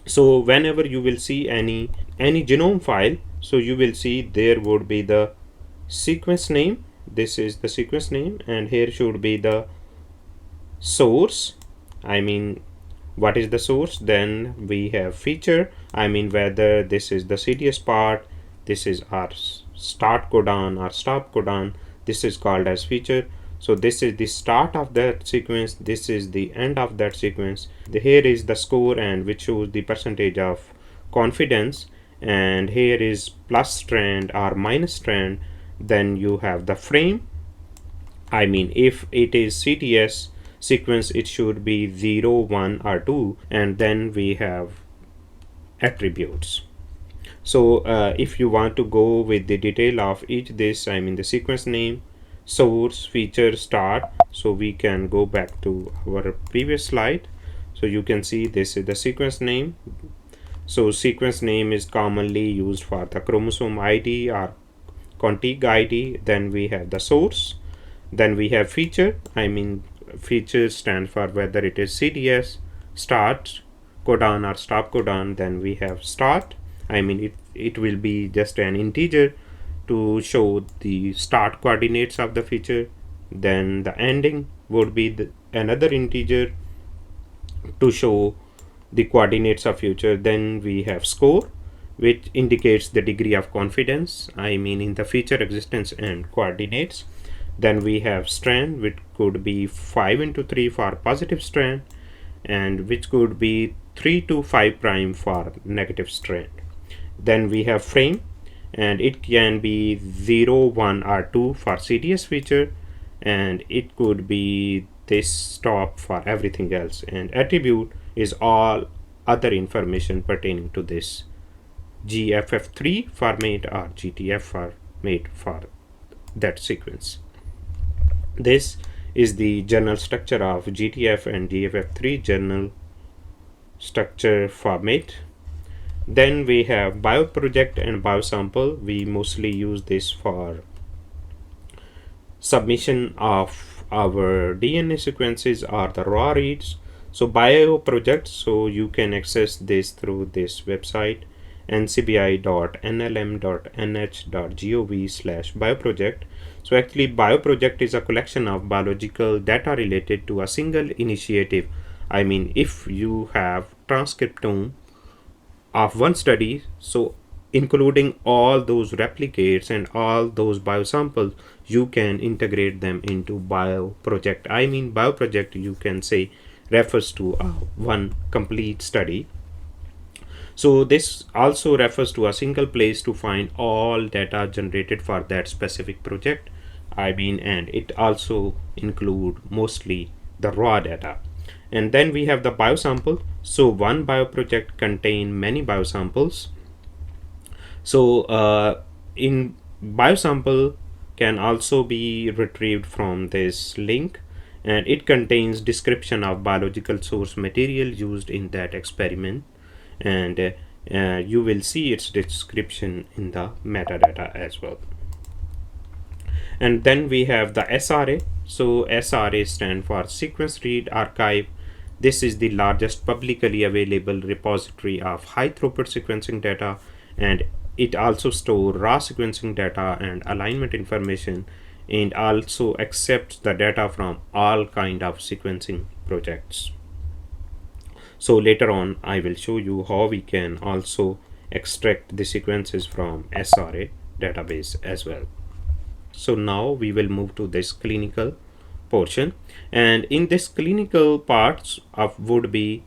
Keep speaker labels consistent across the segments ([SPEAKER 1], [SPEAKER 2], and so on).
[SPEAKER 1] So whenever you will see any genome file, so you will see there would be the sequence name. This is the sequence name, and here should be the source. I mean, what is the source? Then we have feature. I mean, whether this is the CDS part, this is our start codon or stop codon, this is called as feature. So this is the start of that sequence, this is the end of that sequence. Here is the score, and which shows the percentage of confidence, and here is plus strand or minus strand. Then you have the frame. I mean, if it is CTS sequence, it should be 0, 1 or 2, and then we have attributes. So if you want to go with the detail of each this, I mean the sequence name, source, feature, start, so we can go back to our previous slide. So you can see this is the sequence name. So sequence name is commonly used for the chromosome ID or contig ID. Then we have the source. Then we have feature. I mean, feature stands for whether it is CDS, start codon or stop codon. Then we have start. I mean, it will be just an integer to show the start coordinates of the feature. Then the ending would be another integer to show the coordinates of feature. Then we have score, which indicates the degree of confidence, I mean in the feature existence and coordinates. Then we have strand, which could be 5 into 3 for positive strand, and which could be 3 to 5 prime for negative strand. Then we have frame, and it can be 0, 1 or 2 for CDS feature, and it could be this stop for everything else. And attribute is all other information pertaining to this GFF3 format or GTF format for that sequence. This is the general structure of GTF and GFF3 general structure format. Then we have BioProject and Biosample. We mostly use this for submission of our DNA sequences or the raw reads. So BioProject, so you can access this through this website ncbi.nlm.nh.gov/bioproject. So actually BioProject is a collection of biological data related to a single initiative. I mean, if you have transcriptome of one study, so including all those replicates and all those biosamples, you can integrate them into BioProject. I mean, BioProject, you can say, refers to one complete study. So this also refers to a single place to find all data generated for that specific project. I mean, and it also include mostly the raw data. And then we have the biosample. So one bioproject contain many biosamples. So in biosample can also be retrieved from this link, and it contains description of biological source material used in that experiment, and you will see its description in the metadata as well. And then we have the SRA. So SRA stand for Sequence Read Archive. This is the largest publicly available repository of high throughput sequencing data, and it also stores raw sequencing data and alignment information, and also accepts the data from all kind of sequencing projects. So later on I will show you how we can also extract the sequences from SRA database as well. So now we will move to this clinical portion, and in this clinical parts of would be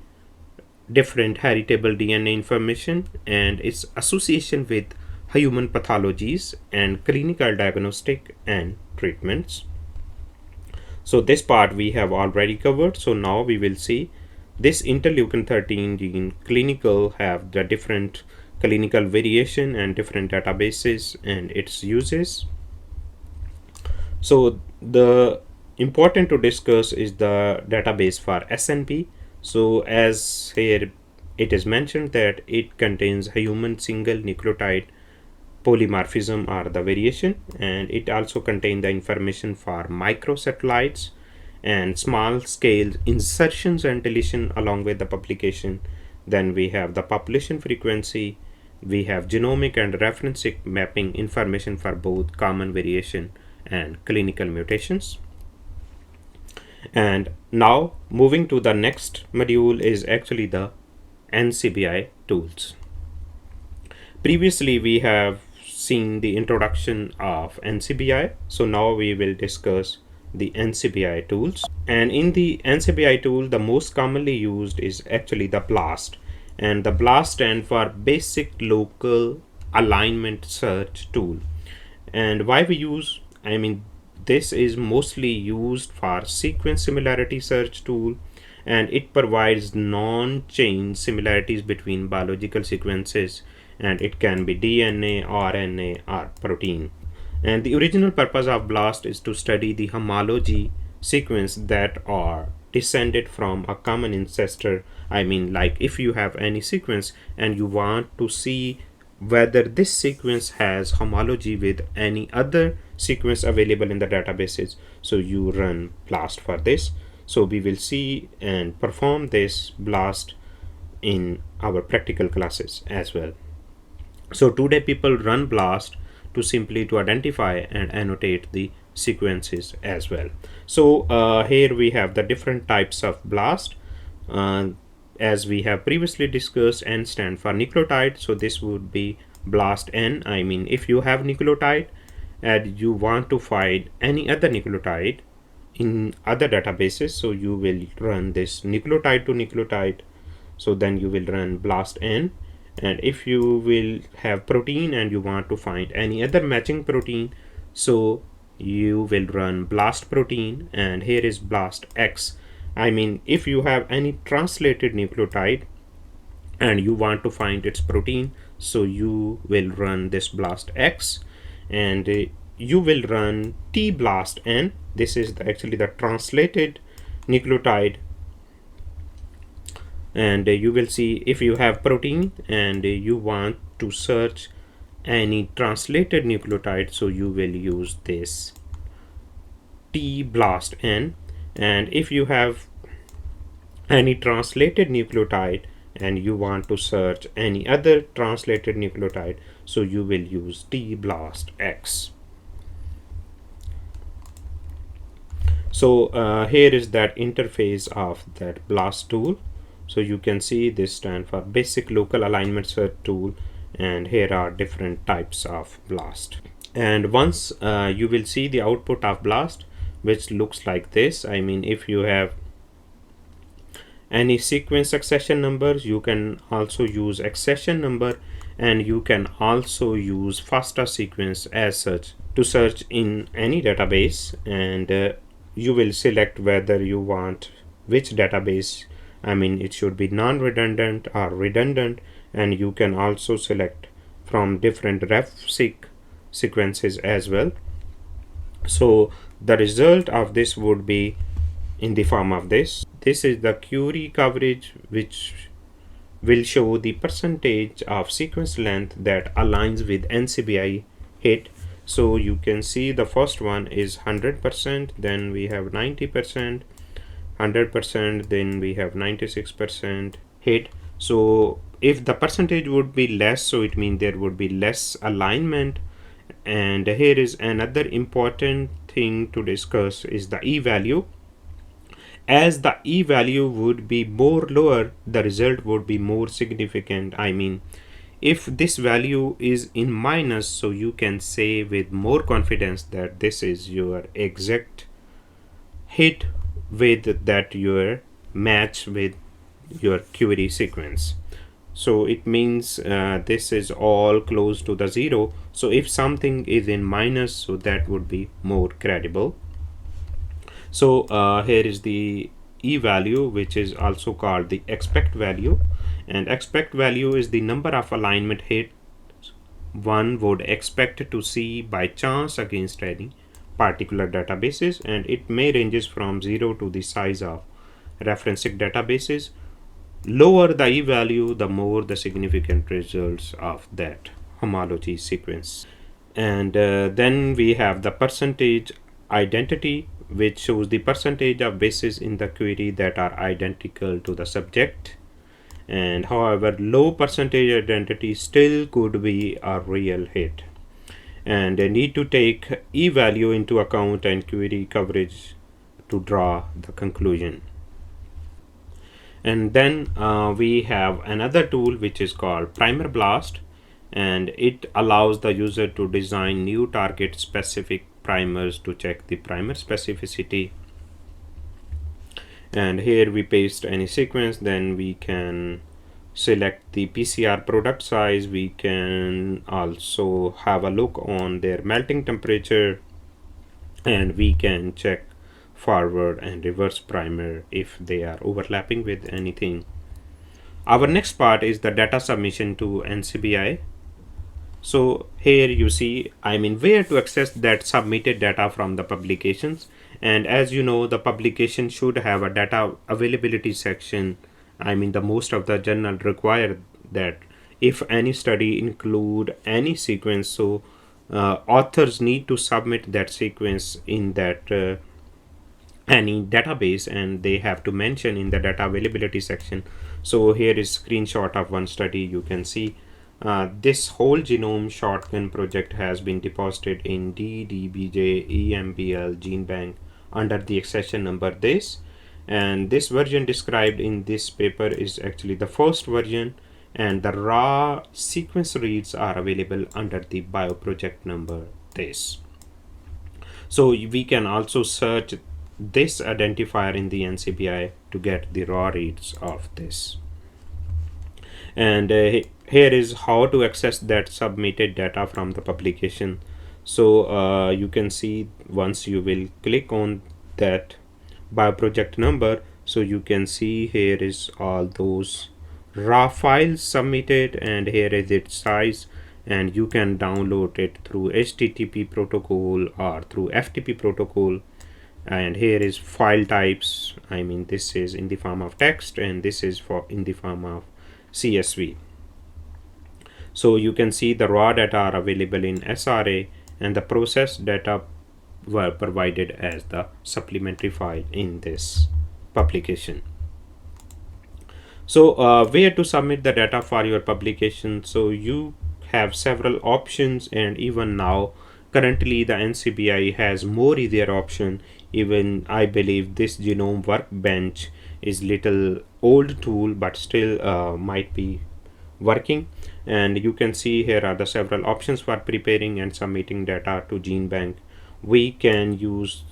[SPEAKER 1] different heritable DNA information and its association with human pathologies and clinical diagnostic and treatments. So this part we have already covered. So now we will see this interleukin 13 gene clinical have the different clinical variation and different databases and its uses. So the important to discuss is the database for SNP. So as here it is mentioned that it contains human single nucleotide polymorphism or the variation, and it also contains the information for microsatellites and small scale insertions and deletion along with the publication. Then we have the population frequency. We have genomic and reference mapping information for both common variation and clinical mutations. And now moving to the next module is actually the NCBI tools. Previously we have seen the introduction of NCBI, so now we will discuss the NCBI tools. And in the NCBI tool, the most commonly used is actually the BLAST, and the BLAST stands for Basic Local Alignment Search Tool. And why we use, this is mostly used for sequence similarity search tool, and it provides non-chain similarities between biological sequences, and it can be DNA, RNA, or protein. And the original purpose of BLAST is to study the homology sequence that are descended from a common ancestor. Like if you have any sequence and you want to see whether this sequence has homology with any other sequence available in the databases, so you run BLAST for this. So we will see and perform this BLAST in our practical classes as well. So today people run BLAST to simply to identify and annotate the sequences as well. So here we have the different types of BLAST. As we have previously discussed, N stand for nucleotide, so this would be BLAST N. If you have nucleotide and you want to find any other nucleotide in other databases, so you will run this nucleotide to nucleotide, so then you will run BLAST N. And if you will have protein and you want to find any other matching protein, so you will run BLAST protein, and here is BLAST X. If you have any translated nucleotide and you want to find its protein, so you will run this BLAST X, and you will run T-BLAST N. This is actually the translated nucleotide, and you will see if you have protein and you want to search any translated nucleotide, so you will use this T-BLAST N. And if you have any translated nucleotide and you want to search any other translated nucleotide, so you will use T-BLAST X. So here is that interface of that BLAST tool. So you can see this stands for Basic Local Alignment Search Tool, and here are different types of BLAST. And once you will see the output of BLAST, which looks like this. If you have any sequence accession numbers, you can also use accession number, and you can also use FASTA sequence as such to search in any database, and you will select whether you want which database. It should be non-redundant or redundant, and you can also select from different ref-seq sequences as well. So the result of this would be in the form of this. This is the query coverage, which will show the percentage of sequence length that aligns with NCBI hit. So you can see the first one is 100%, then we have 90%, 100%, then we have 96% hit. So if the percentage would be less, so it means there would be less alignment. And here is another important thing to discuss is the e-value. As the e-value would be more lower, the result would be more significant. If this value is in minus, so you can say with more confidence that this is your exact hit with that your match with your query sequence. So it means this is all close to the zero. So if something is in minus, so that would be more credible. So here is the e-value, which is also called the expect value, and expect value is the number of alignment hits one would expect to see by chance against any particular databases, and it may ranges from 0 to the size of referencing databases. Lower the e-value, the more the significant results of that homology sequence. And then we have the percentage identity, which shows the percentage of bases in the query that are identical to the subject. and however low percentage identity still could be a real hit, and they need to take e-value into account and query coverage to draw the conclusion. And then we have another tool which is called Primer Blast, and it allows the user to design new target specific primers to check the primer specificity. And here we paste any sequence, then we can select the PCR product size. We can also have a look on their melting temperature, and we can check forward and reverse primer if they are overlapping with anything. Our next part is the data submission to NCBI. So here you see, where to access that submitted data from the publications. And as you know, the publication should have a data availability section. The most of the journal require that if any study include any sequence, so authors need to submit that sequence in that any database, and they have to mention in the data availability section. So here is screenshot of one study. You can see this whole genome shotgun project has been deposited in DDBJ EMBL gene bank under the accession number this, and this version described in this paper is actually the first version, and the raw sequence reads are available under the BioProject number this. So we can also search this identifier in the NCBI to get the raw reads of this. And here is how to access that submitted data from the publication. So you can see once you will click on that BioProject number, so you can see here is all those raw files submitted, and here is its size, and you can download it through HTTP protocol or through FTP protocol. And here is file types. This is in the form of text, and this is for in the form of CSV. So you can see the raw data are available in SRA, and the processed data were provided as the supplementary file in this publication. So where to submit the data for your publication? So you have several options, and even now currently the NCBI has more easier option. Even I believe this genome workbench is little old tool, but still might be working. And you can see here are the several options for preparing and submitting data to gene bank. We can use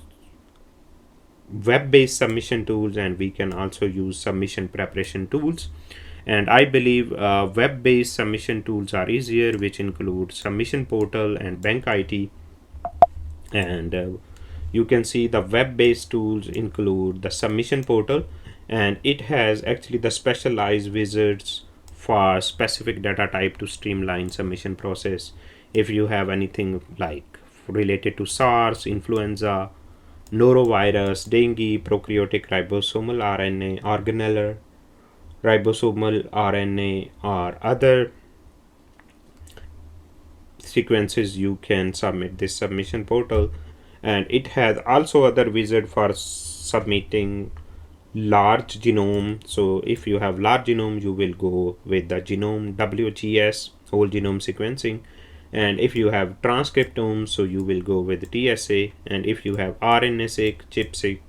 [SPEAKER 1] web-based submission tools, and we can also use submission preparation tools. And I believe web-based submission tools are easier, which include submission portal and bank IT. And you can see the web-based tools include the submission portal, and it has actually the specialized wizards for specific data type to streamline submission process. If you have anything like related to SARS, influenza, norovirus, dengue, prokaryotic ribosomal RNA, organelle ribosomal RNA, or other sequences, you can submit this submission portal. And it has also other wizard for submitting large genome. So if you have large genome, you will go with the genome WGS, whole genome sequencing. And if you have transcriptome, so you will go with TSA. And if you have RNA-seq, ChIP-seq,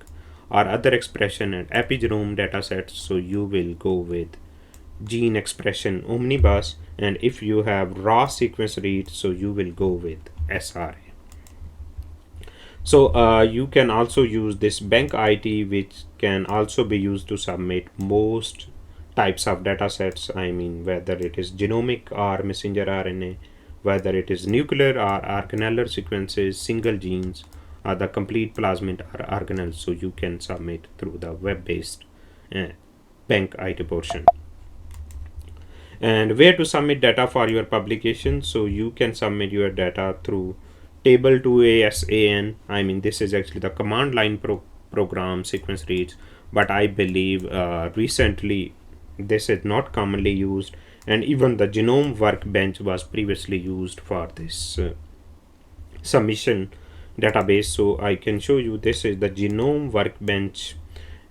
[SPEAKER 1] or other expression and epigenome datasets, so you will go with gene expression omnibus. And if you have raw sequence reads, so you will go with SRA. So you can also use this bank IT, which can also be used to submit most types of datasets. Whether it is genomic or messenger RNA, whether it is nuclear or organelle sequences, single genes, or the complete plasmid or organelles. So you can submit through the web-based bank IT portion. And where to submit data for your publication? So you can submit your data through table 2ASAN. This is actually the command line program sequence reads, but I believe recently this is not commonly used, and even the genome workbench was previously used for this submission database. So I can show you, this is the genome workbench,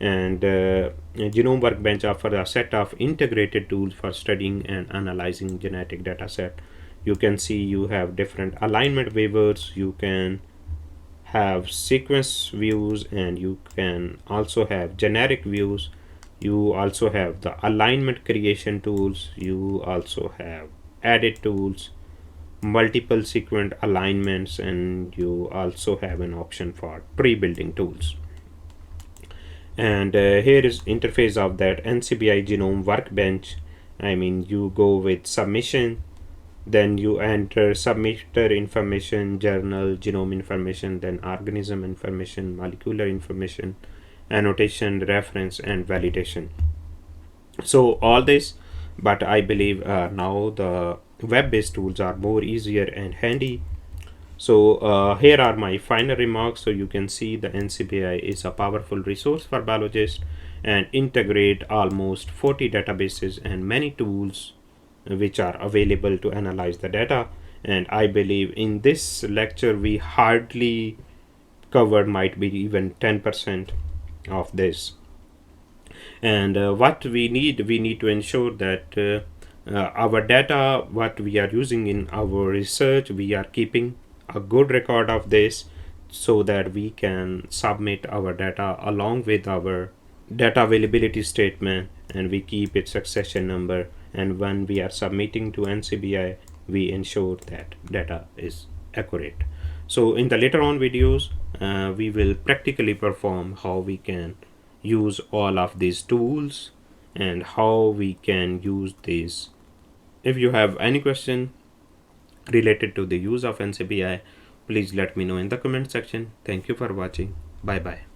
[SPEAKER 1] And Genome Workbench offers a set of integrated tools for studying and analyzing genetic data set. You can see you have different alignment waivers, you can have sequence views, and you can also have generic views. You also have the alignment creation tools, you also have edit tools, multiple sequence alignments, and you also have an option for tree building tools. And here is interface of that NCBI Genome Workbench. I mean, you go with submission, then you enter submitter information, journal, genome information, then organism information, molecular information, annotation, reference, and validation. So all this, but I believe now the web-based tools are more easier and handy. So here are my final remarks. So you can see the NCBI is a powerful resource for biologists and integrate almost 40 databases and many tools which are available to analyze the data. And I believe in this lecture we hardly covered might be even 10% of this. And what we need to ensure that our data, what we are using in our research, we are keeping a good record of this so that we can submit our data along with our data availability statement, and we keep its accession number, and when we are submitting to NCBI we ensure that data is accurate. So in the later on videos we will practically perform how we can use all of these tools and how we can use these. If you have any question related to the use of NCBI, please let me know in the comment section. Thank you for watching. Bye bye.